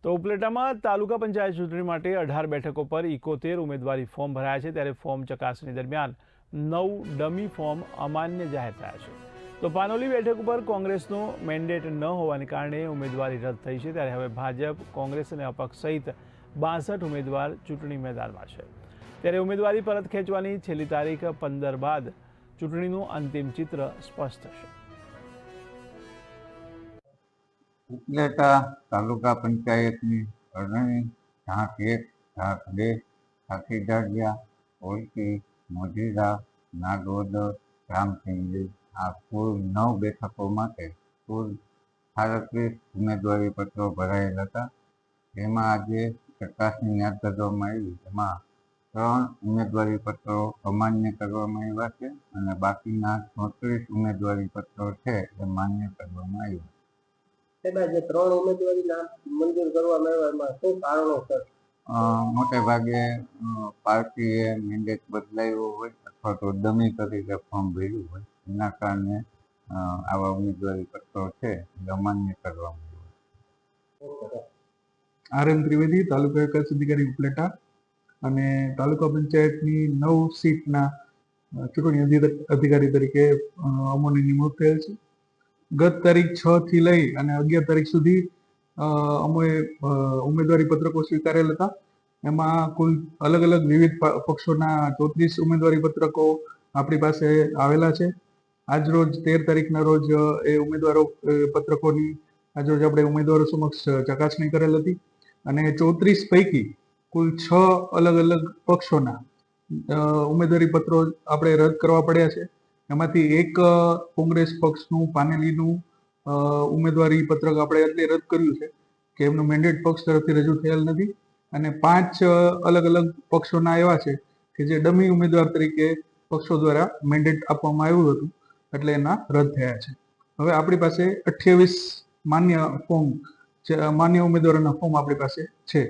તો ઉપલેટામાં તાલુકા પંચાયત ચૂંટણી માટે 18 બેઠકો પર 71 ઉમેદવારી ફોર્મ ભરાયા છે, ત્યારે ફોર્મ ચકાસણી દરમિયાન 9 ડમી ફોર્મ અમાન્ય જાહેર થયા છે। તો પાનોલી બેઠક પર કોંગ્રેસનો મેન્ડેટ ન હોવાને કારણે ઉમેદવારી રદ થઈ છે, ત્યારે હવે ભાજપ, કોંગ્રેસ અને અપક્ષ સહિત 62 ઉમેદવાર ચૂંટણી મેદાનમાં છે। ત્યારે ઉમેદવારી પરત ખેંચવાની છેલ્લી તારીખ 15 બાદ ચૂંટણીનું અંતિમ ચિત્ર સ્પષ્ટ થશે। ઉપલેટા તાલુકા પંચાયતની ચૂંટણી ઢાંક 1, ઢાંક 2, ખાખીઢાળિયા, ઓલકી, મોજીરા, નાગવદર, રામસિંગલી આ કુલ 9 બેઠકો માટે કુલ 37 ઉમેદવારી પત્રો ભરાયેલ હતા। જેમાં આજે ચકાસણી હાથ ધરવામાં આવી, એમાં 3 ઉમેદવારી પત્રો અમાન્ય કરવામાં આવ્યા છે અને બાકીના 34 ઉમેદવારી પત્રો છે એ માન્ય કરવામાં આવ્યા। જે 3 ઉમેદવારી નામ મંજૂર કરવામાં આવ્યા એમાં શું કારણોસર? મોટે ભાગે પાર્ટીએ મેન્ડેટ બદલાયો હોય અથવા તો ડમી તરીકે ફોર્મ ભર્યું હોય, એના કારણે આવા ઉમેદવારી પત્રો છે એ અમાન્ય કરવામાં આવ્યા। RM ત્રિવેદી, તાલુકા વિકાસ અધિકારી ઉપલેટા અને તાલુકા પંચાયતની 9 સીટના ચૂંટણી અધિકારી તરીકે અમોની નિમણૂક થયેલ છે। ગત તારીખ 6 થી લઈ અને 11 તારીખ સુધી અમોએ ઉમેદવારી પત્રકો સ્વીકારેલ હતા। એમાં કુલ અલગ અલગ વિવિધ પક્ષોના 34 ઉમેદવારી પત્રકો આપણી પાસે આવેલા છે। આજ રોજ 13 તારીખના રોજ એ ઉમેદવારો પત્રકોની આજરોજ આપણે ઉમેદવારો સમક્ષ ચકાસણી કરેલ હતી અને 34 પૈકી કુલ 6 અલગ અલગ પક્ષોના ઉમેદવારી પત્રો આપણે રદ કરવા પડ્યા છે। એમાંથી એક કોંગ્રેસ પક્ષનું પાનેલીનું ઉમેદવારી પત્રક આપણે એટલે રદ કર્યું છે કે એમનું મેન્ડેટ પક્ષ તરફથી રજૂ થયેલ નથી અને 5 અલગ અલગ પક્ષોના એવા છે કે જે ડમી ઉમેદવાર તરીકે પક્ષો દ્વારા મેન્ડેટ આપવામાં આવ્યું હતું, એટલે એના રદ થયા છે। હવે આપણી પાસે 28 માન્ય ઉમેદવારોના ફોર્મ આપણી પાસે છે।